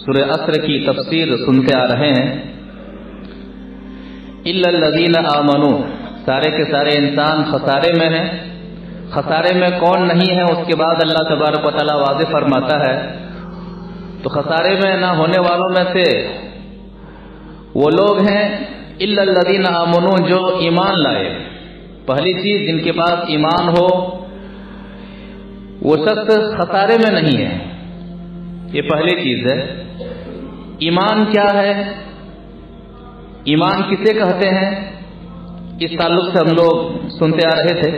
سورہ عصر کی تفسیر سنتے آ رہے ہیں. الا الذین آمنوا، سارے کے سارے انسان خسارے میں ہیں. خسارے میں کون نہیں ہے اس کے بعد اللہ تبارک و تعالیٰ واضح فرماتا ہے. تو خسارے میں نہ ہونے والوں میں سے وہ لوگ ہیں الا الذین آمنوا، جو ایمان لائے. پہلی چیز جن کے پاس ایمان ہو وہ شخص خسارے میں نہیں ہے. یہ پہلی چیز ہے. ایمان کیا ہے؟ ایمان کسے کہتے ہیں؟ اس تعلق سے ہم لوگ سنتے آ رہے تھے.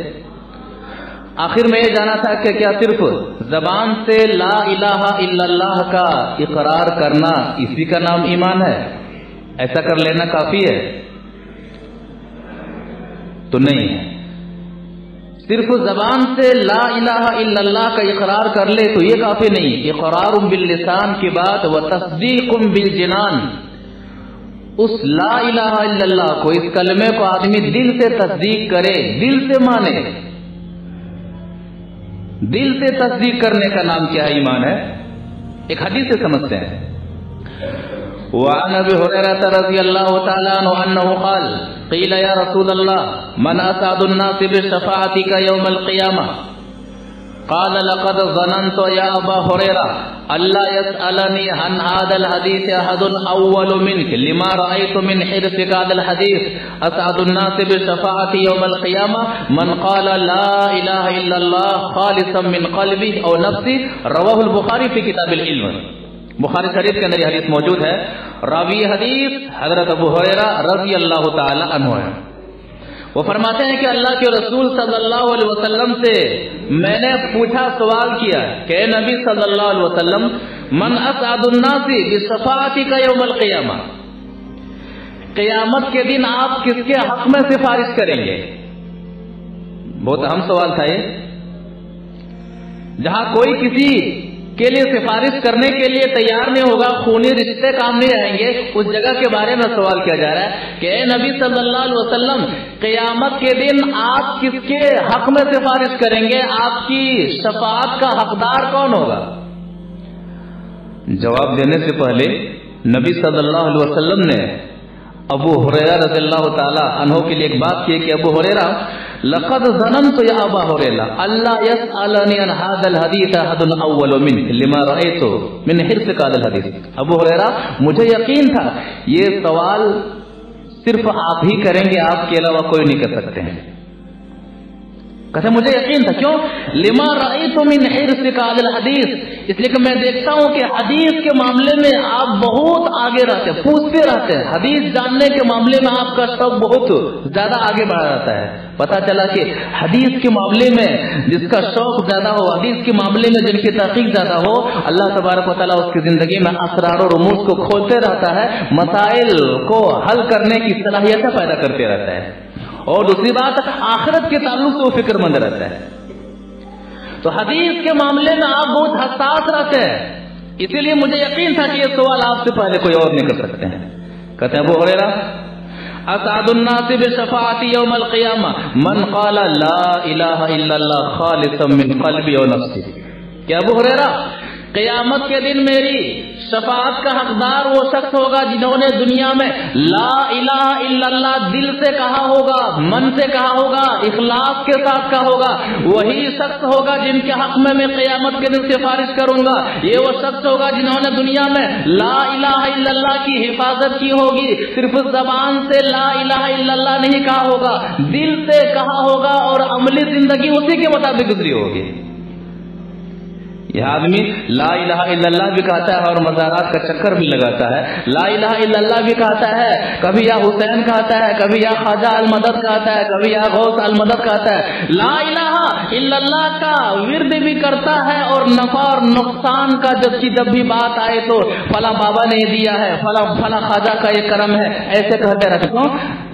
آخر میں یہ جانا تھا کہ کیا صرف زبان سے لا الہ الا اللہ کا اقرار کرنا اسی کا نام ایمان ہے؟ ایسا کر لینا کافی ہے؟ تو نہیں ہے. صرف زبان سے لا الہ الا اللہ کا اقرار کر لے تو یہ کافی نہیں. اقرار باللسان کے بعد وتصدیق بالجنان، اس لا الہ الا اللہ کو، اس کلمے کو آدمی دل سے تصدیق کرے، دل سے مانے. دل سے تصدیق کرنے کا نام کیا ہے؟ ایمان ہے. ایک حدیث سے سمجھتے ہیں. وعن ابي هريره رضي الله تعالى عنه انه قال قيل يا رسول الله من اسعد الناس بشفاعتك يوم القيامه قال لقد ظننت يا ابا هريره الا يسالني عن هذا الحديث احد اول منك لما رايت من حرصك هذا الحديث اسعد الناس بشفاعتي يوم القيامه من قال لا اله الا الله خالصا من قلبه او نفسه. رواه البخاري في كتاب العلم. بخاری شریف کے اندر یہ حدیث موجود ہے. راوی حدیث حضرت ابو ہریرہ رضی اللہ تعالی عنہ ہے. وہ فرماتے ہیں کہ اللہ کے رسول صلی اللہ علیہ وسلم سے میں نے پوچھا، سوال کیا کہ اے نبی صلی اللہ علیہ وسلم، من اسعد الناس بشفاعتک یوم القیامہ، قیامت کے دن آپ کس کے حق میں سفارش کریں گے؟ بہت اہم سوال تھا یہ. جہاں کوئی کسی کے لیے سفارش کرنے کے لیے تیار نہیں ہوگا، خونی رشتے کام نہیں آئیں گے، اس جگہ کے بارے میں سوال کیا جا رہا ہے کہ اے نبی صلی اللہ علیہ وسلم، قیامت کے دن آپ کس کے حق میں سفارش کریں گے؟ آپ کی شفاعت کا حقدار کون ہوگا؟ جواب دینے سے پہلے نبی صلی اللہ علیہ وسلم نے ابو ہریرہ رضی اللہ تعالی عنہ کے لیے ایک بات کی کہ ابو ہریرہ لقد ظننت یا ابا ہریرہ اللہ یسألنی عن هذا الحدیث احد اول منك لما رأيت من حرصك هذا الحديث. ابو ہریرہ مجھے یقین تھا یہ سوال صرف آپ ہی کریں گے، آپ کے علاوہ کوئی نہیں کر سکتے ہیں. کہتے مجھے یقین تھا. کیوں؟ لما رأيت من حرصك هذا الحديث، اس لیے کہ میں دیکھتا ہوں کہ حدیث کے معاملے میں آپ بہت آگے رہتے ہیں، پوچھتے رہتے ہیں. حدیث جاننے کے معاملے میں آپ کا شوق بہت زیادہ آگے بڑھا رہتا ہے. پتا چلا کہ حدیث کے معاملے میں جس کا شوق زیادہ ہو، حدیث کے معاملے میں جن کی تحقیق زیادہ ہو، اللہ تبارک و تعالیٰ اس کی زندگی میں اسرار و رموز کو کھولتے رہتا ہے، مسائل کو حل کرنے کی صلاحیتیں پیدا کرتے رہتا ہے. اور دوسری بات، آخرت کے تعلق سے وہ فکر مند رہتا ہے. تو حدیث کے معاملے میں آپ بہت حساس رہتے ہیں، اسی لیے مجھے یقین تھا کہ یہ سوال آپ سے پہلے کوئی اور نہیں کر سکتے ہیں. کہتے ہیں ابو ہریرہ اسعد الناس بشفاعتی یوم القیامہ من قال لا الہ الا اللہ خالصا من قلبی و نفسی. کہ ابو ہریرہ قیامت کے دن میری شفاعت کا حقدار وہ شخص ہوگا جنہوں نے دنیا میں لا الہ الا اللہ دل سے کہا ہوگا، من سے کہا ہوگا، اخلاص کے ساتھ کہا ہوگا. وہی شخص ہوگا جن کے حق میں قیامت کے دن سفارش کروں گا. یہ وہ شخص ہوگا جنہوں نے دنیا میں لا الہ الا اللہ کی حفاظت کی ہوگی، صرف زبان سے لا الہ الا اللہ نہیں کہا ہوگا، دل سے کہا ہوگا اور عملی زندگی اسی کے مطابق گزری ہوگی. یہ آدمی لا الہ الا اللہ بھی کہتا ہے اور مزارات کا چکر بھی لگاتا ہے. لا الہ الا اللہ بھی کہتا ہے، کبھی یا حسین کہتا ہے، کبھی یا خواجہ المدد کہتا ہے، کبھی یا غوث المدد کہتا ہے. لا الہ الا اللہ کا ورد بھی کرتا ہے اور نفع اور نقصان کا جب بھی بات آئے تو فلاں بابا نے دیا ہے، فلاں خواجہ کا یہ کرم ہے، ایسے کہتے رہتے. کیوں؟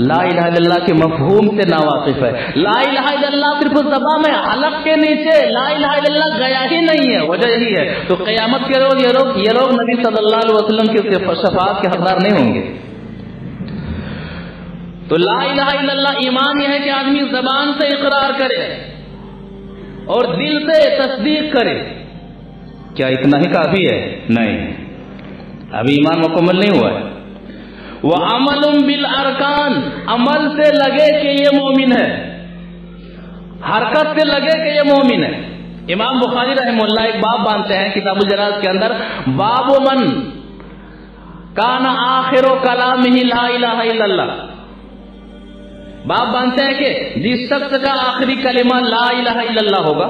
لا الہ الا اللہ کے مفہوم سے ناواقف ہے. لا الہ الا اللہ صرف زبان میں حلق کے نیچے لا الہ الا اللہ گیا ہی نہیں ہے، وجہ یہی ہے. تو قیامت کے روز یہ لوگ نبی صلی اللہ علیہ وسلم کی شفاعت کے حقدار نہیں ہوں گے. تو لا الہ الا اللہ ایمان یہ ہے کہ آدمی زبان سے اقرار کرے اور دل سے تصدیق کرے. کیا اتنا ہی کافی ہے؟ نہیں. ابھی ایمان مکمل نہیں ہوا ہے. وَعَمَلٌ بِالْأَرْكَانِ، عمل سے لگے کہ یہ مومن ہے، حرکت سے لگے کہ یہ مومن ہے. امام بخاری رحمہ اللہ ایک باب باندھتے ہیں کتاب الجناز کے اندر، باب من کان آخر کلامہ لا الہ الا اللہ. باب باندھتے ہیں کہ جس شخص کا آخری کلمہ لا الہ الا اللہ ہوگا،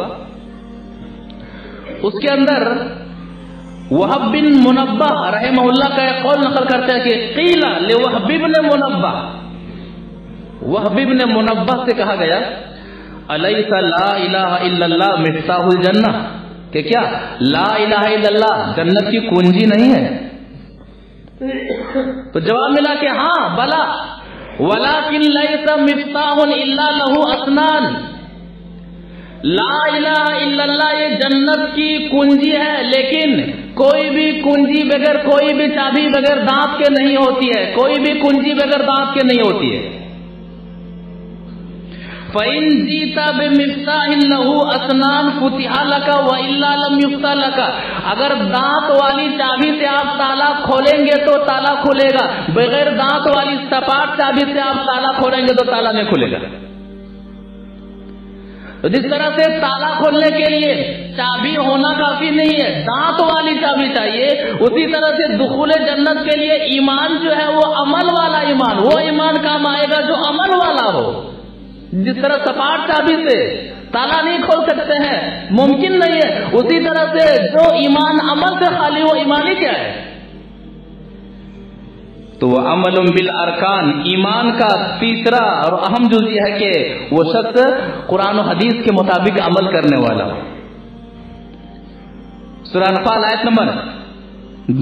اس کے اندر وہب بن منبہ رحمہ اللہ کا ایک قول نقل کرتے ہیں کہ قیل لوہب بن منبہ، وہب بن منبہ سے کہا گیا الیس لا الہ الا اللہ مفتاح الجنہ، کہ کیا لا الہ الا اللہ جنت کی کنجی نہیں ہے؟ تو جواب ملا کہ ہاں بلا، ولیکن لیس مفتاح الا لہ اسنان، لا الہ الا اللہ یہ جنت کی کنجی ہے، لیکن کوئی بھی کنجی بغیر، کوئی بھی چابی بغیر دانت کے نہیں ہوتی ہے، کوئی بھی کنجی بغیر دانت کے نہیں ہوتی ہے. فَإِن جِئْتَ بِمِفْتَاحٍ لَهُ أَسْنَانٌ فُتِحَ لَكَ وَإِلَّا لَمْ يُفْتَحْ لَكَ، اگر دانت والی چابی سے آپ تالا کھولیں گے تو تالا کھلے گا، بغیر دانت والی سپاٹ چابی سے آپ تالا کھولیں گے تو تالا نہیں کھلے گا. تو جس طرح سے تالا کھولنے کے لیے چابی ہونا کافی نہیں ہے، دانت والی چابی چاہیے، اسی طرح سے دخول جنت کے لیے ایمان جو ہے وہ عمل والا ایمان، وہ ایمان کام آئے گا جو عمل والا ہو. جس طرح سپاٹ چابی سے تالا نہیں کھول سکتے ہیں، ممکن نہیں ہے، اسی طرح سے جو ایمان عمل سے خالی وہ ایمان ہی کیا ہے؟ تو وہ عمل بالارکان، ایمان کا تیسرا اور اہم جز یہ ہے کہ وہ شخص قرآن و حدیث کے مطابق عمل کرنے والا ہو. سورہ انفال آیت نمبر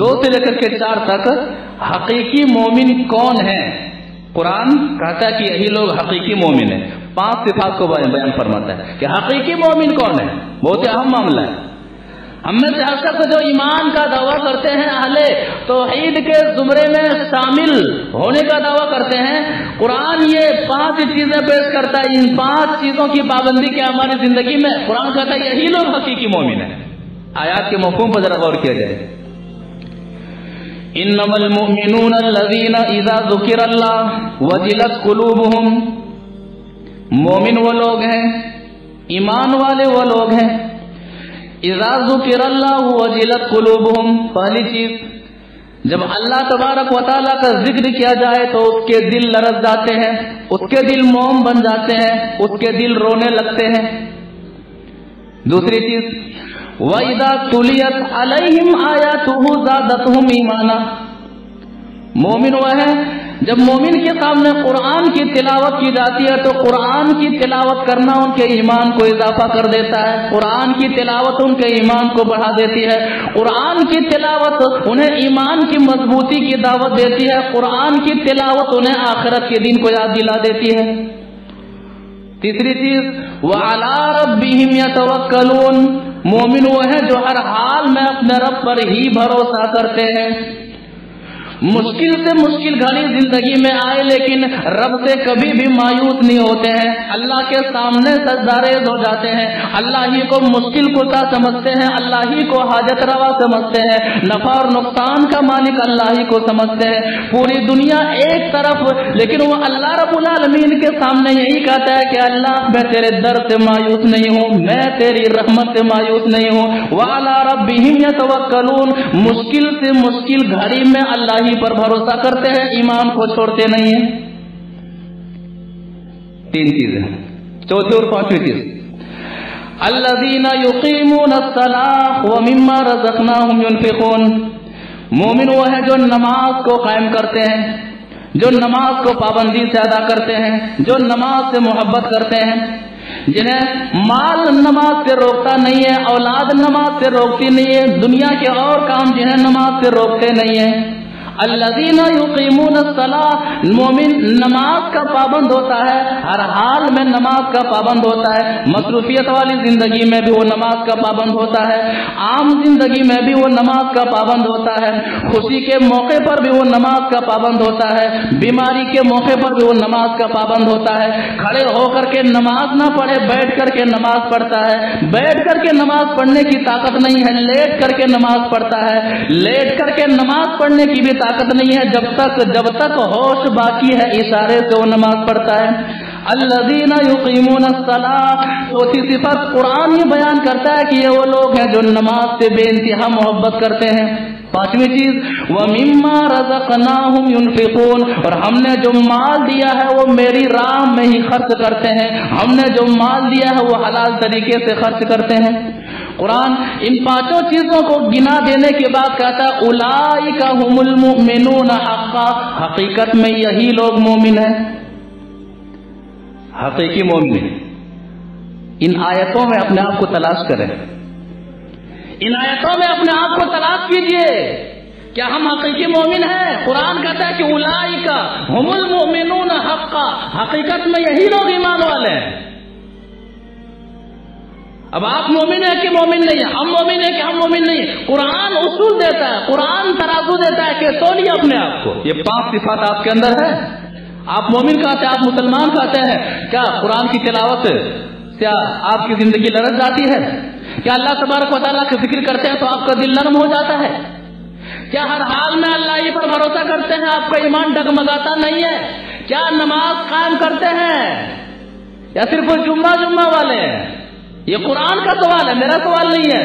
2 سے لے کر کے 4 تک حقیقی مومن کون ہے، قرآن کہتا ہے کہ یہی لوگ حقیقی مومن ہیں. 5 صفات کو بیان فرماتا ہے کہ حقیقی مومن کون ہے. بہت ہی اہم معاملہ ہے. ہم میں سے ہر شخص جو ایمان کا دعویٰ کرتے ہیں، اہل توحید کے زمرے میں شامل ہونے کا دعویٰ کرتے ہیں، قرآن یہ 5 چیزیں پیش کرتا ہے. ان 5 چیزوں کی پابندی کیا ہماری زندگی میں، قرآن کہتا ہے یہی لوگ حقیقی مومن ہیں. آیات کے مفہوم پر ذرا غور کیا جائے. انما المؤمنون الذين اذا ذکر اللہ وجلت قلوبهم، مومن وہ لوگ ہیں، ایمان والے وہ لوگ ہیں، اذا ذکر اللہ وجلت قلوبهم، پہلی چیز جب اللہ تبارک و تعالیٰ کا ذکر کیا جائے تو اس کے دل لرز جاتے ہیں، اس کے دل موم بن جاتے ہیں، اس کے دل رونے لگتے ہیں. دوسری چیز وَإِذَا تُلِيَتْ عَلَيْهِمْ آيَاتُهُ زَادَتْهُمْ ایمانا، مومن وہ ہے جب مومن کے سامنے قرآن کی تلاوت کی جاتی ہے تو قرآن کی تلاوت کرنا ان کے ایمان کو اضافہ کر دیتا ہے، قرآن کی تلاوت ان کے ایمان کو بڑھا دیتی ہے، قرآن کی تلاوت انہیں ایمان کی مضبوطی کی دعوت دیتی ہے، قرآن کی تلاوت انہیں آخرت کے دن کو یاد دلا دیتی ہے. تیسری چیز وَعَلَىٰ رَبِّهِمْ يَتَوَكَّلُونَ، مومن وہ ہیں جو ہر حال میں اپنے رب پر ہی بھروسہ کرتے ہیں. مشکل سے مشکل گھڑی زندگی میں آئے لیکن رب سے کبھی بھی مایوس نہیں ہوتے ہیں، اللہ کے سامنے سجدہ ریز ہو جاتے ہیں، اللہ ہی کو مشکل کشا سمجھتے ہیں، اللہ ہی کو حاجت روا سمجھتے ہیں، نفع اور نقصان کا مالک اللہ ہی کو سمجھتے ہیں. پوری دنیا ایک طرف، لیکن وہ اللہ رب العالمین کے سامنے یہی کہتا ہے کہ اللہ میں تیرے در سے مایوس نہیں ہوں، میں تیری رحمت سے مایوس نہیں ہوں. وَعَلَىٰ رَبِّهِمْ يَتَوَكَّلُونَ، مشکل سے مشکل گھڑی میں اللہ ہی پر بھروسہ کرتے ہیں، ایمان کو چھوڑتے نہیں ہیں. 3 چیزیں. چوتھی اور 5ویں چیز الذین یقیمون الصلاۃ ومما رزقناہم ينفقون، مومن وہ ہے جو نماز کو قائم کرتے ہیں، جو نماز کو پابندی سے ادا کرتے ہیں، جو نماز سے محبت کرتے ہیں، جنہیں مال نماز سے روکتا نہیں ہے، اولاد نماز سے روکتی نہیں ہے، دنیا کے اور کام جنہیں نماز سے روکتے نہیں ہیں. الذین یقیمون الصلاۃ، مومن نماز کا پابند ہوتا ہے، ہر حال میں نماز کا پابند ہوتا ہے، مصروفیت والی زندگی میں بھی وہ نماز کا پابند ہوتا ہے، عام زندگی میں بھی وہ نماز کا پابند ہوتا ہے، خوشی کے موقع پر بھی وہ نماز کا پابند ہوتا ہے، بیماری کے موقع پر بھی وہ نماز کا پابند ہوتا ہے، کھڑے ہو کر کے نماز نہ پڑھے بیٹھ کر کے نماز پڑھتا ہے، بیٹھ کر کے نماز پڑھنے کی طاقت نہیں ہے لیٹ کر کے نماز پڑھتا ہے، لیٹ کر کے نماز پڑھنے کی بھی طاقت نہیں ہے، جب تک ہوش باقی ہے اشارے سے وہ نماز پڑھتا ہے۔ الذین یقیمون الصلاۃ، چوتھی صفت قرآن یہ بیان کرتا ہے کہ یہ وہ لوگ ہیں جو نماز سے بے انتہا محبت کرتے ہیں۔ پانچویں چیز وَمِمَّا رَزَقْنَاهُمْ يُنْفِقُونَ، اور ہم نے جو مال دیا ہے وہ میری راہ میں ہی خرچ کرتے ہیں، ہم نے جو مال دیا ہے وہ حلال طریقے سے خرچ کرتے ہیں۔ قرآن ان پانچوں چیزوں کو گنا دینے کے بعد کہتا ہے اولئک هم المؤمنون حقا، حقیقت میں یہی لوگ مومن ہیں، حقیقی مومن۔ ان آیتوں میں اپنے آپ کو تلاش کریں، ان آیتوں میں اپنے آپ کو تلاش کیجئے، کیا ہم حقیقی مومن ہیں؟ قرآن کہتا ہے کہ اولئک هم المؤمنون حقا، حقیقت میں یہی لوگ ایمان والے ہیں۔ اب آپ مومن ہیں کہ مومن نہیں ہیں، ہم مومن ہیں کہ ہم مومن نہیں ہیں۔ قرآن اصول دیتا ہے، قرآن ترازو دیتا ہے کہ تولیے اپنے آپ کو، یہ 5 صفات آپ کے اندر ہے، آپ مومن کہتے ہیں، آپ مسلمان کہتے ہیں، کیا قرآن کی تلاوت سے آپ کی زندگی لرز جاتی ہے؟ کیا اللہ تبارک و تعالیٰ کا ذکر کرتے ہیں تو آپ کا دل نرم ہو جاتا ہے؟ کیا ہر حال میں اللہ ہی پر بھروسہ کرتے ہیں آپ کا ایمان ڈگمگاتا نہیں ہے؟ کیا نماز قائم کرتے ہیں یا صرف جمعہ والے ہیں؟ یہ قرآن کا سوال ہے، میرا سوال نہیں ہے۔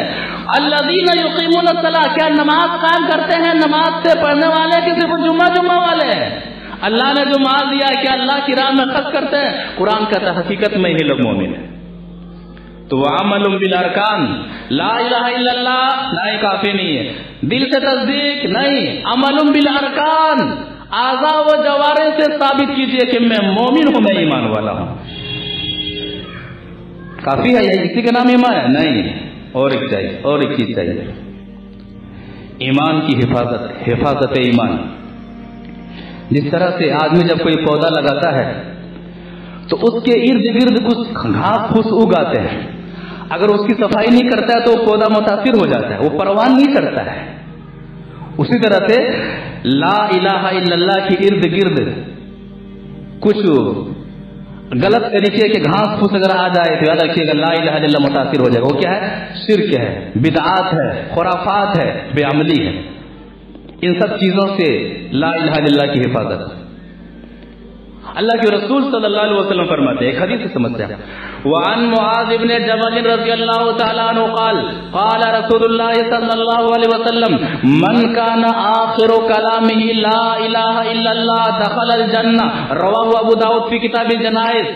الذین یقیمون الصلاۃ، کیا نماز قائم کرتے ہیں نماز سے پڑھنے والے کہ صرف جمعہ والے ہیں؟ اللہ نے جو مال دیا ہے کیا اللہ کی راہ میں خرچ کرتے ہیں؟ قرآن کہتا ہے حقیقت میں ہی لوگ مومن ہیں۔ تو عمل بالارکان، لا الہ الا اللہ نہ کافی نہیں ہے، دل سے تصدیق نہیں، عمل بالارکان، اعضاء و جوارح سے ثابت کیجئے کہ میں مومن ہوں، میں ایمان والا ہوں۔ کافی ہے یہ اسی کے نام ایمان ہے؟ نہیں، اور ایک چاہیے، اور ایک چیز چاہیے، ایمان کی حفاظت ایمان۔ جس طرح سے آدمی جب کوئی پودا لگاتا ہے تو اس کے ارد گرد کچھ گھاس پھوس اگاتے ہیں، اگر اس کی صفائی نہیں کرتا ہے تو وہ پودا متاثر ہو جاتا ہے، وہ پروان نہیں کرتا ہے۔ اسی طرح سے لا الہ الا اللہ کی ارد گرد کچھ غلط طریقے کے گھاس پھوس اگر آ جائے تو یاد رکھیے گا لا الہ الا اللہ متاثر ہو جائے گا۔ وہ کیا ہے؟ شرک ہے، بدعات ہے، خرافات ہے، بے عملی ہے۔ ان سب چیزوں سے لا الہ الا اللہ کی حفاظت۔ اللہ کے رسول صلی اللہ علیہ وسلم فرماتے ہیں، ایک حدیث سے سمجھتے ہیں، وعن معاذ بن جبل رضی اللہ تعالی عنہ قال قال رسول اللہ صلی اللہ علیہ وسلم من کان آخر کلامہ لا الہ الا اللہ دخل الجنہ، رواہ ابو داؤد فی کتاب الجنائز۔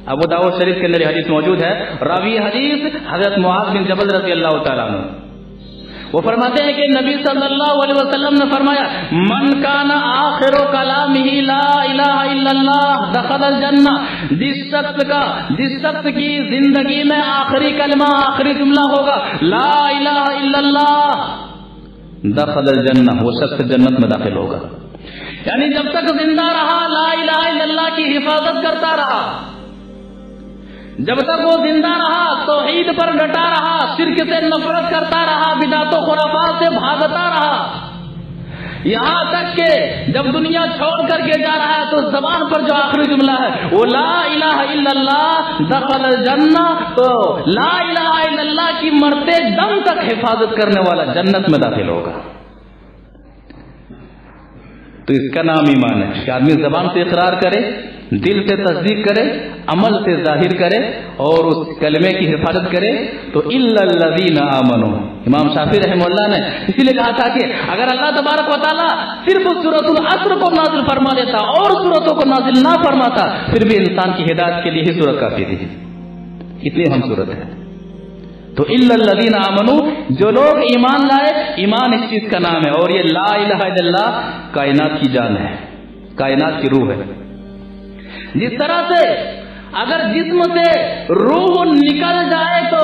ابو داؤد شریف کے اندر حدیث موجود ہے، راوی حدیث حضرت معاذ بن جبل رضی اللہ تعالی عنہ، وہ فرماتے ہیں کہ نبی صلی اللہ علیہ وسلم نے فرمایا من کان آخر کلامہ لا الہ الا اللہ دخل الجنہ، جس شخص کی زندگی میں آخری کلمہ، آخری جملہ ہوگا لا الہ الا اللہ، دخل الجنہ، وہ شخص جنت میں داخل ہوگا۔ یعنی جب تک زندہ رہا لا الہ الا اللہ کی حفاظت کرتا رہا، جب تک وہ زندہ رہا توحید پر ڈٹا رہا، شرک سے نفرت کرتا رہا، بدعت و خرافات سے بھاگتا رہا، یہاں تک کہ جب دنیا چھوڑ کر کے جا رہا ہے تو زبان پر جو آخری جملہ ہے وہ لا الہ الا اللہ دخل الجنہ، تو لا الہ الا اللہ کی مرتے دم تک حفاظت کرنے والا جنت میں داخل ہوگا۔ تو اس کا نام ایمان ہے کہ آدمی زبان سے اقرار کرے، دل سے تصدیق کرے، عمل سے ظاہر کرے اور اس کلمے کی حفاظت کرے۔ تو الا الذین آمنوا، امام شافعی رحمہ اللہ نے اسی لیے کہا تھا کہ اگر اللہ تبارک و تعالیٰ صرف سورۃ العصر کو نازل فرما دیتا اور سورتوں کو نازل نہ فرماتا پھر بھی انسان کی ہدایت کے لیے ہی سورت کافی تھی، اتنی اہم سورت ہے۔ تو الا الذین آمنوا، جو لوگ ایمان لائے، ایمان اس چیز کا نام ہے، اور یہ لا الہ الا اللہ کائنات کی جان ہے، کائنات کی روح ہے۔ جس طرح سے اگر جسم سے روح نکل جائے تو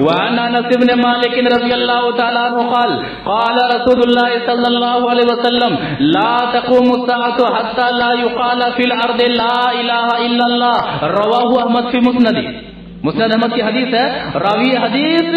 وعن انس بن مالك رضي الله تعالى عنه قال قال رسول الله صلى الله عليه وسلم لا تقوم الساعة حتى لا يقال في الارض لا اله الا الله رواه احمد في مسند احمد کی حدیث ہے، راوی حدیث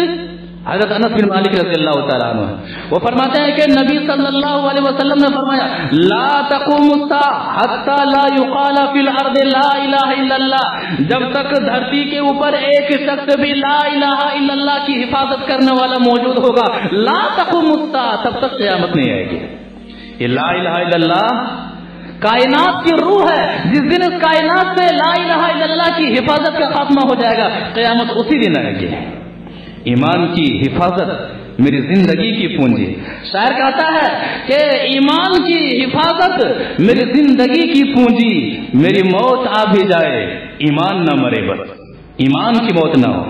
حضرت انس بن مالک رضی اللہ تعالیٰ عنہ، وہ فرماتے ہیں کہ نبی صلی اللہ علیہ وسلم نے فرمایا لا تقوم الساعة حتى لا يقال في الارض لا الہ الا اللہ، جب تک دھرتی کے اوپر ایک شخص بھی لا الہ الا اللہ کی حفاظت کرنے والا موجود ہوگا، لا تقوم الساعة، تب تک قیامت نہیں آئے گی۔ یہ لا الہ الا اللہ کائنات کی روح ہے، جس دن اس کائنات سے لا الہ الا اللہ کی حفاظت کا خاتمہ ہو جائے گا، قیامت اسی دن آئے گی۔ ایمان کی حفاظت میری زندگی کی پونجی، شاعر کہتا ہے کہ ایمان کی حفاظت میری زندگی کی پونجی، میری موت آ بھی جائے ایمان نہ مرے، بس ایمان کی موت نہ ہو۔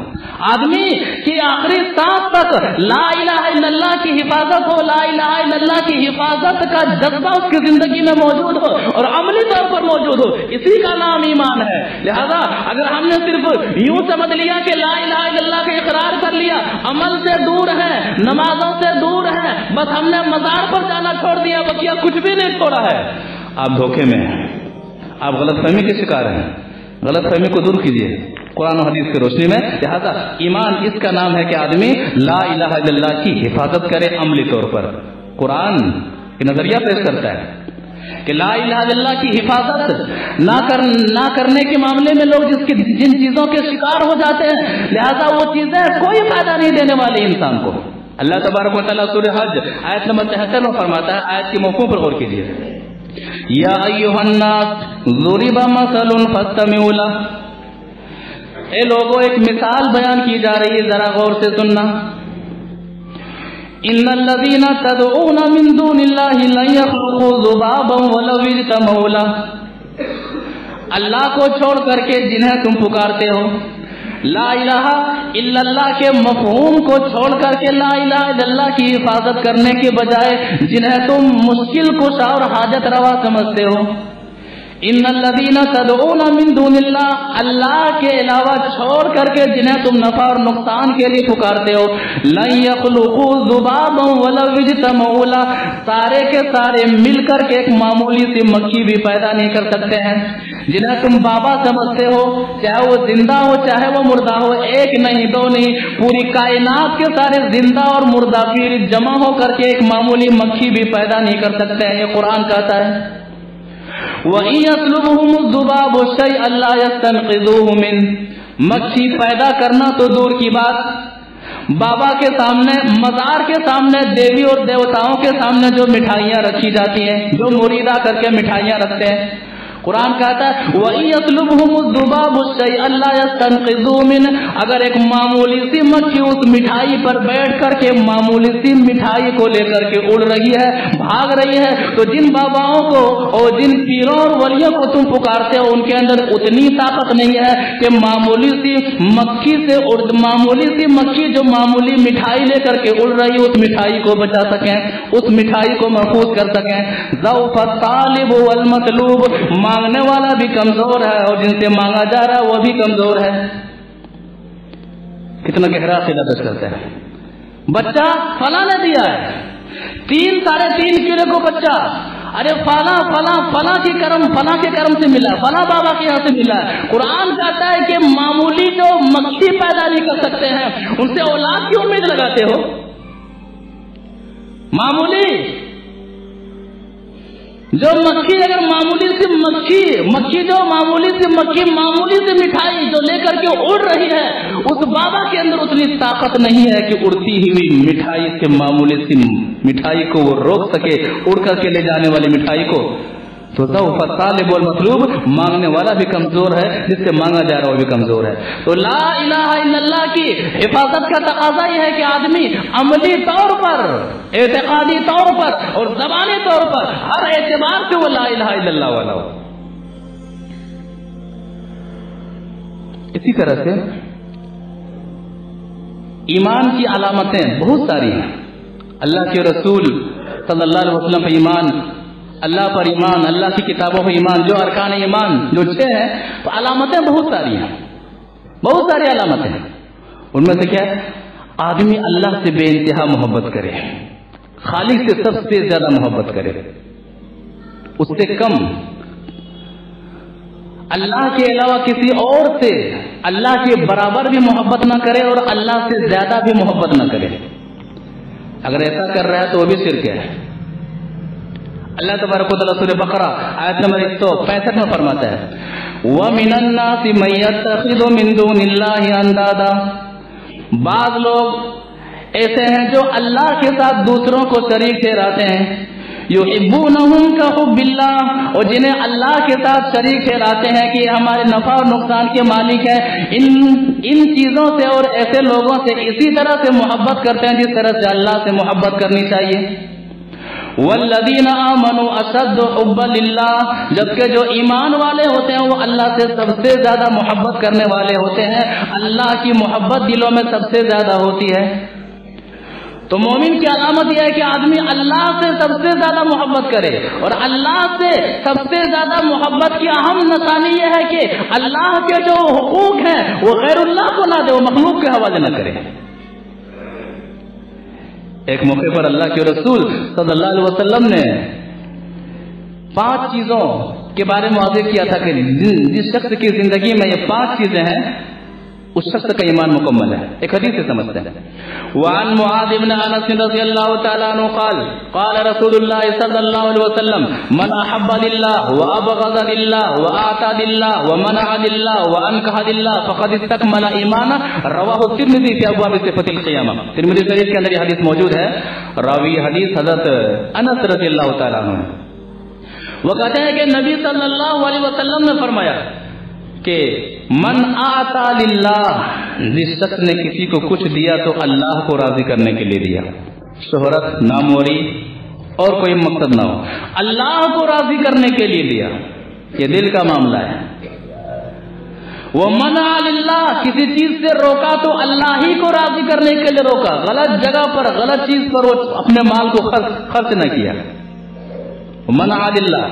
آدمی کی آخری سانس تک لا الہ الا اللہ کی حفاظت ہو، لا الہ الا اللہ کی حفاظت کا جذبہ اس کی زندگی میں موجود ہو اور عملی طور پر موجود ہو، اسی کا نام ایمان ہے۔ لہذا اگر ہم نے صرف یوں سمجھ لیا کہ لا الہ الا اللہ کا اقرار کر لیا، عمل سے دور ہے، نمازوں سے دور ہے، بس ہم نے مزار پر جانا چھوڑ دیا، بقیہ کچھ بھی نہیں چھوڑا ہے، آپ دھوکے میں ہیں، آپ غلط فہمی کے شکار ہیں۔ غلط فہمی کو دور کیجیے قرآن و حدیث کی روشنی میں۔ لہذا ایمان اس کا نام ہے کہ آدمی لا الہ الا اللہ کی حفاظت کرے عملی طور پر۔ قرآن یہ نظریہ پیش کرتا ہے کہ لا الہ الا اللہ کی حفاظت نہ کرنے کے معاملے میں لوگ جن چیزوں کے شکار ہو جاتے ہیں، لہذا وہ چیزیں کوئی فائدہ نہیں دینے والی انسان کو۔ اللہ تبارک و تعالیٰ سورہ حج آیت نمبر 73 میں فرماتا ہے، آیت کے مفہوم پر غور کیجیے، یا ایھا الناس ضرب مثل فاستمعوا لہ، اے لوگوں ایک مثال بیان کی جا رہی ہے، ذرا غور سے سننا۔ ان الذین تدعون من دون اللہ لن یخلقوا ذبابا ولو اجتمعوا لہ، اللہ کو چھوڑ کر کے جنہیں تم پکارتے ہو، لا الہ الا اللہ کے مفہوم کو چھوڑ کر کے لا الہ الا اللہ کی حفاظت کرنے کے بجائے جنہیں تم مشکل کشا اور حاجت روا سمجھتے ہو، ان الذین تدعون من دون اللہ، اللہ کے علاوہ چھوڑ کر کے جنہیں تم نفع اور نقصان کے لیے پکارتے ہو، لن یخلقوا ذبابا ولو اجتمعوا لہ، سارے کے سارے مل کر کے ایک معمولی سی مکھی بھی پیدا نہیں کر سکتے ہیں۔ جنہیں تم بابا سمجھتے ہو، چاہے وہ زندہ ہو چاہے وہ مردہ ہو، ایک نہیں دو نہیں، پوری کائنات کے سارے زندہ اور مردہ پھر جمع ہو کر کے ایک معمولی مکھی بھی پیدا نہیں کر سکتے ہیں، یہ قرآن کہتا ہے۔ وَإِن يَطْلُبْهُمُ الذُّبَابُ شَيْئًا لَّا يَسْتَنقِذُوهُ مِنْهُ، مکھی پیدا کرنا تو دور کی بات، بابا کے سامنے، مزار کے سامنے، دیوی اور دیوتاؤں کے سامنے جو مٹھائیاں رکھی جاتی ہیں، جو مرید آ کر کے مٹھائیاں رکھتے ہیں، قرآن کہتا ہے وَإِن يَطْلُبْهُمُ الذُّبَابُ شَيْئًا لَّا يَسْتَنقِذُوهُ مِنْهُ، اگر ایک معمولی سی مکھی اس مٹھائی پر بیٹھ کر کے معمولی سی مٹھائی کو لے کر کے اڑ رہی ہے، بھاگ رہی ہے، تو جن باباؤں کو اور جن پیروں اور ولیوں کو تم پکارتے ہو، ان کے اندر اتنی طاقت نہیں ہے کہ معمولی سی مکھی جو معمولی مٹھائی لے کر کے اڑ رہی ہے، اس مٹھائی کو بچا سکیں، اس مٹھائی کو محفوظ کر سکیں۔ ضعف الطالب والمطلوب، مانگنے والا بھی کمزور ہے اور جن سے مانگا جا رہا ہے وہ بھی کمزور ہے۔ کتنا گہرا عقیدہ پیش کرتا ہے۔ بچہ فلاں نے دیا ہے، 3-3.5 کلو کو بچہ، ارے فلاں فلاں فلاں کے کرم سے ملا، فلاں بابا کے یہاں سے ملا ہے۔ قرآن کہتا ہے کہ معمولی جو مکھی پیدا نہیں کر سکتے ہیں، ان سے اولاد کی امید لگاتے ہو؟ معمولی جو مکھی، اگر معمولی سی مکھی جو معمولی سی مٹھائی جو لے کر کے اڑ رہی ہے، اس بابا کے اندر اتنی طاقت نہیں ہے کہ اڑتی ہوئی مٹھائی سے معمولی سی مٹھائی کو وہ روک سکے، اڑ کر کے لے جانے والی مٹھائی کو۔ تو ضعف الطالب والمطلوب، مانگنے والا بھی کمزور ہے، جس سے مانگا جا رہا ہے وہ بھی کمزور ہے۔ تو لا الہ الا اللہ کی حفاظت کا تقاضا یہ ہے کہ آدمی عملی طور پر، اعتقادی طور پر اور زبانی طور پر ہر اعتبار سے وہ لا الہ الا اللہ والا ہو۔ اسی طرح سے ایمان کی علامتیں بہت ساری ہیں۔ اللہ کے رسول صلی اللہ علیہ وسلم پر ایمان، اللہ پر ایمان، اللہ کی کتابوں پر ایمان، جو ارکان ایمان جو 6 ہیں، تو علامتیں بہت ساری ہیں، بہت ساری علامتیں ہیں۔ ان میں سے کیا ہے؟ آدمی اللہ سے بے انتہا محبت کرے، خالق سے سب سے زیادہ محبت کرے، اس سے کم اللہ کے علاوہ کسی اور سے اللہ کے برابر بھی محبت نہ کرے اور اللہ سے زیادہ بھی محبت نہ کرے۔ اگر ایسا کر رہا ہے تو وہ بھی شرک ہے۔ اللہ تبارک و تعالیٰ سورہ بقرہ آیت نمبر 165 میں فرماتا ہے وَمِنَ النَّاسِ مَن يَتَّخِذُ مِن دُونِ اللَّهِ أَندَادًا، بعض لوگ ایسے ہیں جو اللہ کے ساتھ دوسروں کو شریک ٹھہراتے ہیں، یحبونہم کحب اللہ، اور جنہیں اللہ کے ساتھ شریک ٹھہراتے ہیں کہ ہمارے نفع اور نقصان کے مالک ہیں، ان چیزوں سے اور ایسے لوگوں سے اسی طرح سے محبت کرتے ہیں جس طرح سے اللہ سے محبت کرنی چاہیے۔ والذین آمنوا اشد حبا للہ، جبکہ جو ایمان والے ہوتے ہیں وہ اللہ سے سب سے زیادہ محبت کرنے والے ہوتے ہیں، اللہ کی محبت دلوں میں سب سے زیادہ ہوتی ہے۔ تو مومن کی علامت یہ ہے کہ آدمی اللہ سے سب سے زیادہ محبت کرے، اور اللہ سے سب سے زیادہ محبت کی اہم نشانی یہ ہے کہ اللہ کے جو حقوق ہیں وہ غیر اللہ کو نہ دے، وہ مخلوق کے حوالے نہ کرے۔ ایک موقع پر اللہ کے رسول صلی اللہ علیہ وسلم نے 5 چیزوں کے بارے میں واضح کیا تھا کہ جس شخص کی زندگی میں یہ 5 چیزیں ہیں اس شخص کا ایمان مکمل ہے۔ ایک حدیث سے سمجھتے ہیں۔ وعن معاذ بن انس رضی اللہ تعالی عنہ قال قال رسول اللہ صلی اللہ علیہ وسلم من احب للہ وابغض للہ واعطى للہ ومنع للہ وانکح للہ فقد استکمل ایمانہ، رواہ الترمذی فی ابواب صفۃ القیامہ۔ ترمذی شریف کے اندر یہ حدیث موجود ہے۔ راوی حدیث حضرت انس رضی اللہ تعالی عنہ، وہ کہتے ہیں کہ نبی صلی اللہ علیہ وسلم نے فرمایا کہ من آتا للہ، جس شخص نے کسی کو کچھ دیا تو اللہ کو راضی کرنے کے لیے دیا، شہرت، ناموری اور کوئی مقصد نہ ہو، اللہ کو راضی کرنے کے لیے دیا، یہ دل کا معاملہ ہے۔ وہ منع للہ، کسی چیز سے روکا تو اللہ ہی کو راضی کرنے کے لیے روکا، غلط جگہ پر غلط چیز پر وہ اپنے مال کو خرچ نہ کیا، منع للہ۔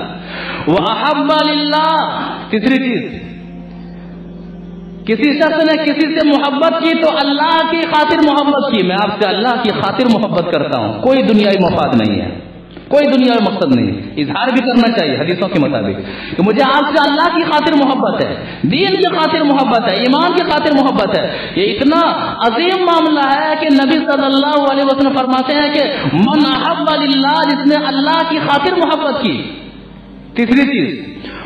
وَأَحَبَّ لِلَّهِ، تیسری چیز، کسی شخص نے کسی سے محبت کی تو اللہ کی خاطر محبت کی، میں آپ سے اللہ کی خاطر محبت کرتا ہوں، کوئی دنیائی مفاد نہیں ہے، کوئی دنیائی مقصد نہیں، اظہار بھی کرنا چاہیے حدیثوں کے مطابق کہ مجھے آپ سے اللہ کی خاطر محبت ہے، دین کی خاطر محبت ہے، ایمان کی خاطر محبت ہے۔ یہ اتنا عظیم معاملہ ہے کہ نبی صلی اللہ علیہ وسلم فرماتے ہیں کہ من احب للہ، جس نے اللہ کی خاطر محبت کی۔ تیسری چیز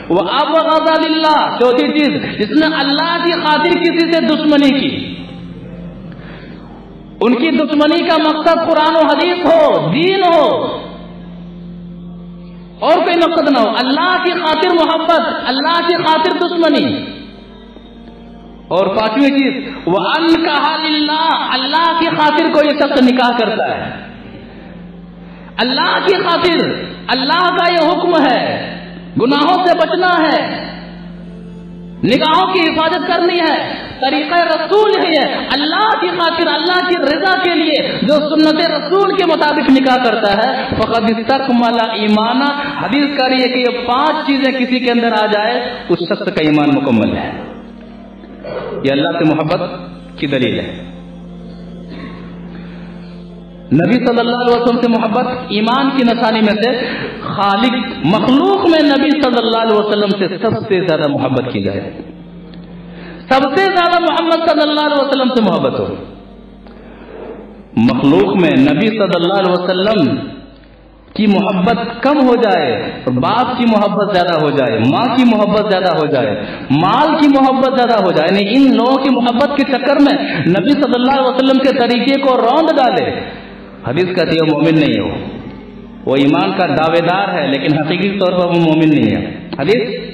وَأَبْغَضَ لِلَّهِ، چوتھی چیز جس نے اللہ کی خاطر کسی سے دشمنی کی، ان کی دشمنی کا مقصد قرآن و حدیث ہو، دین ہو، اور کوئی مقصد نہ ہو، اللہ کی خاطر محبت، اللہ کی خاطر دشمنی۔ اور پانچویں چیز وَأَنْكَحَ لِلَّهِ، اللہ کی خاطر کوئی شخص نکاح کرتا ہے، اللہ کی خاطر، اللہ کا یہ حکم ہے، گناہوں سے بچنا ہے، نگاہوں کی حفاظت کرنی ہے، طریقہ رسول ہے، اللہ کی خاطر، اللہ کی رضا کے لیے جو سنت رسول کے مطابق نکاح کرتا ہے فقد استکمل ایمانہ، حدیث کہہ رہی ہے کہ یہ 5 چیزیں کسی کے اندر آ جائے اس شخص کا ایمان مکمل ہے۔ یہ اللہ سے محبت کی دلیل ہے۔ نبی صلی اللہ علیہ وسلم سے محبت ایمان کی نشانی میں سے خالق مخلوق میں نبی صلی اللہ علیہ وسلم سے سب سے زیادہ محبت کی جائے، سب سے زیادہ محمد صلی اللہ علیہ وسلم سے محبت ہو۔ مخلوق میں نبی صلی اللہ علیہ وسلم کی محبت کم ہو جائے، باپ کی محبت زیادہ ہو جائے، ماں کی محبت زیادہ ہو جائے، مال کی محبت زیادہ ہو جائے، یعنی ان لوگوں کی محبت کے چکر میں نبی صلی اللہ علیہ وسلم کے طریقے کو روند ڈالے، حدیث کہتی ہے مومن نہیں ہو۔ وہ ایمان کا دعویدار ہے لیکن حقیقی طور پر وہ مومن نہیں ہے. حدیث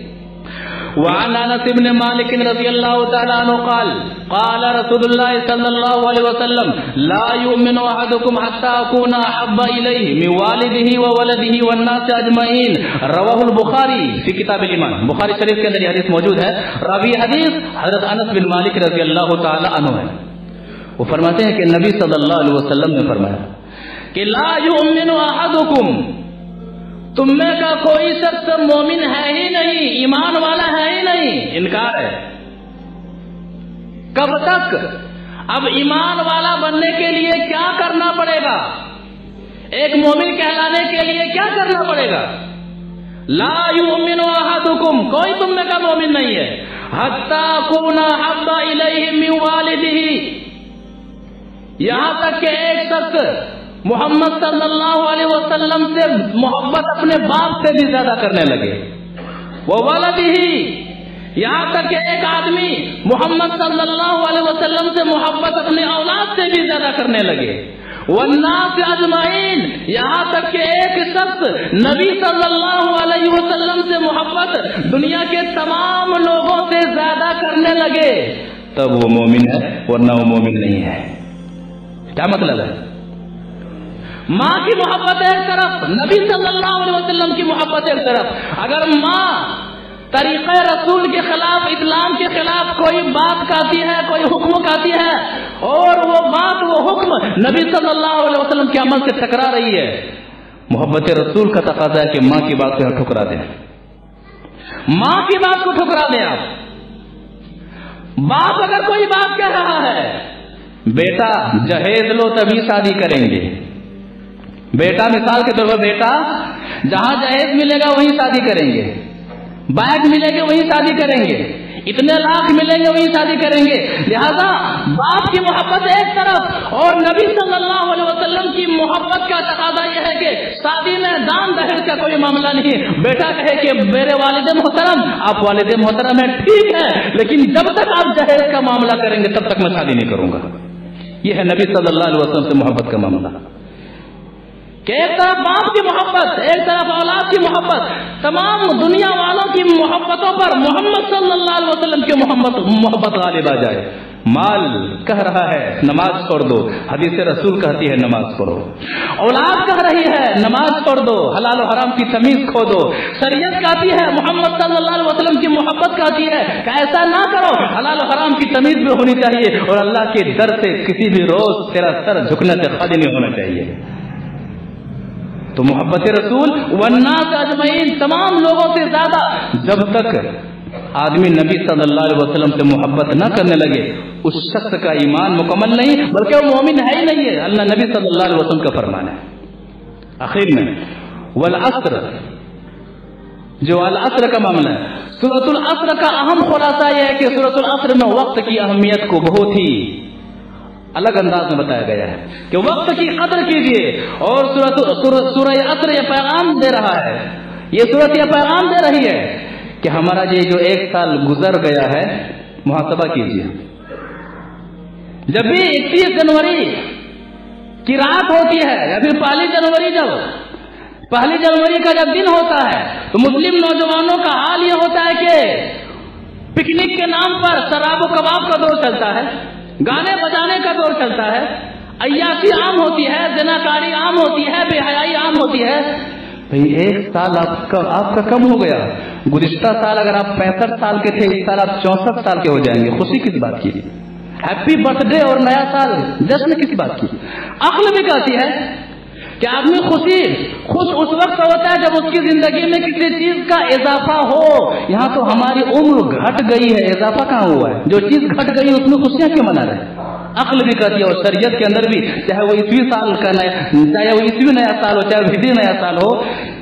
وعن انس بن مالک رضی اللہ تعالی عنہ قال قال رسول اللہ صلی اللہ علیہ وسلم لا يؤمن احدكم حتى اكون احب الیہ من والدہ وولدہ والناس اجمعین. رواہ البخاری فی کتاب الایمان. بخاری شریف کے اندر یہ حدیث موجود ہے. راوی حدیث حضرت انس بن مالک رضی اللہ تعالی عنہ ہے. وہ فرماتے ہیں کہ نبی صلی اللہ علیہ وسلم نے فرمایا کہ لا يؤمن احدكم، تم میں کا کوئی شخص مومن ہے ہی نہیں، ایمان والا ہے ہی نہیں. انکار ہے. کب تک؟ اب ایمان والا بننے کے لیے کیا کرنا پڑے گا؟ ایک مومن کہلانے کے لیے کیا کرنا پڑے گا؟ لا یؤمن احدکم، کوئی تم میں کا مومن نہیں ہے، حتی اکون احب الیہ من والدہ، یہاں تک کہ ایک شخص محمد صلی اللہ علیہ وسلم سے محبت اپنے باپ سے بھی زیادہ کرنے لگے. وہ ولدہ، یہاں تک کہ ایک آدمی محمد صلی اللہ علیہ وسلم سے محبت اپنے اولاد سے بھی زیادہ کرنے لگے. والناس اجمعین، یہاں تک کہ ایک شخص نبی صلی اللہ علیہ وسلم سے محبت دنیا کے تمام لوگوں سے زیادہ کرنے لگے، تب وہ مومن ہے، ورنہ وہ مومن نہیں ہے. کیا مطلب ہے؟ ماں کی محبت ایک طرف، نبی صلی اللہ علیہ وسلم کی محبت ایک طرف. اگر ماں طریقہ رسول کے خلاف، اسلام کے خلاف کوئی بات کہتی ہے، کوئی حکم کہتی ہے، اور وہ بات، وہ حکم نبی صلی اللہ علیہ وسلم کے عمل سے ٹکرا رہی ہے، محبت رسول کا تقاضا ہے کہ ماں کی بات کو ٹھکرا دیں. ماں کی بات کو ٹھکرا دیں. آپ باپ اگر کوئی بات کہہ رہا ہے، بیٹا جہیز لو تبھی شادی کریں گے، بیٹا مثال کے طور پر بیٹا جہاں جہیز ملے گا وہیں شادی کریں گے، بائک ملے گے وہیں شادی کریں گے، اتنے لاکھ ملیں گے وہیں شادی کریں گے. لہذا باپ کی محبت ایک طرف اور نبی صلی اللہ علیہ وسلم کی محبت کا تقاضا یہ ہے کہ شادی میں دان دہیج کا کوئی معاملہ نہیں. بیٹا کہے کہ میرے والد محترم، آپ والد محترم ہیں ٹھیک ہے، لیکن جب تک آپ جہیز کا معاملہ کریں گے تب تک میں شادی نہیں کروں گا. یہ ہے نبی صلی اللہ علیہ وسلم سے محبت کا معاملہ کہ ایک طرف باپ کی محبت، ایک طرف اولاد کی محبت، تمام دنیا والوں کی محبتوں پر محمد صلی اللہ علیہ وسلم کی محبت غالب آ جائے. مال کہہ رہا ہے نماز چھوڑ دو، حدیث رسول کہتی ہے نماز پڑھو. اولاد کہہ رہی ہے نماز چھوڑ دو، حلال و حرام کی تمیز کھو دو. شریعت کہتی ہے، محمد صلی اللہ علیہ وسلم کی محبت کہتی ہے کہ ایسا نہ کرو، حلال و حرام کی تمیز بھی ہونی چاہیے، اور اللہ کے در سے کسی بھی روز تیرا سر جھکنے سے خالی نہیں ہونا چاہیے. تو محبت رسول والناس اجمعین، تمام لوگوں سے زیادہ. جب تک آدمی نبی صلی اللہ علیہ وسلم سے محبت نہ کرنے لگے اس شخص کا ایمان مکمل نہیں، بلکہ وہ مومن ہے ہی نہیں ہے. اللہ نبی صلی اللہ علیہ وسلم کا فرمان ہے. آخر میں والعصر، جو العصر کا معاملہ ہے، سورۃ العصر کا اہم خلاصہ یہ ہے کہ سورۃ العصر میں وقت کی اہمیت کو بہت ہی الگ انداز میں بتایا گیا ہے کہ وقت کی قدر کیجیے. اور سورہ عصر یہ پیغام دے رہا ہے، یہ سورت یہ پیغام دے رہی ہے کہ ہمارا یہ جو ایک سال گزر گیا ہے محاسبہ کیجیے. جب بھی 31 جنوری کی رات ہوتی ہے یا پھر پہلی جنوری کا جب دن ہوتا ہے تو مسلم نوجوانوں کا حال یہ ہوتا ہے کہ پکنک کے نام پر شراب و کباب کا دور چلتا ہے، گانے بجانے کا دور چلتا ہے، عیاشی عام ہوتی ہے، زناکاری عام ہوتی ہے، بے حیائی عام ہوتی ہے. بھئی ایک سال آپ کا کم ہو گیا. گزشتہ سال اگر آپ 65 سال کے تھے، اس سال آپ 64 سال کے ہو جائیں گے. خوشی کس بات کی؟ ہیپی برتھ ڈے اور نیا سال جشن کس بات کی؟ عقل بھی کہتی ہے کہ آدمی خوش اس وقت ہوتا ہے جب اس کی زندگی میں کسی چیز کا اضافہ ہو. یہاں تو ہماری عمر گھٹ گئی ہے، اضافہ کہاں ہوا ہے؟ جو چیز گھٹ گئی اس میں خوشیاں کیوں منا رہے؟ عقل بھی کہتی ہے. اور شریعت کے اندر بھی چاہے وہ عیسوی سال کا چاہے وہ عیسوی نیا سال ہو، چاہے وہ ہجری نیا سال ہو،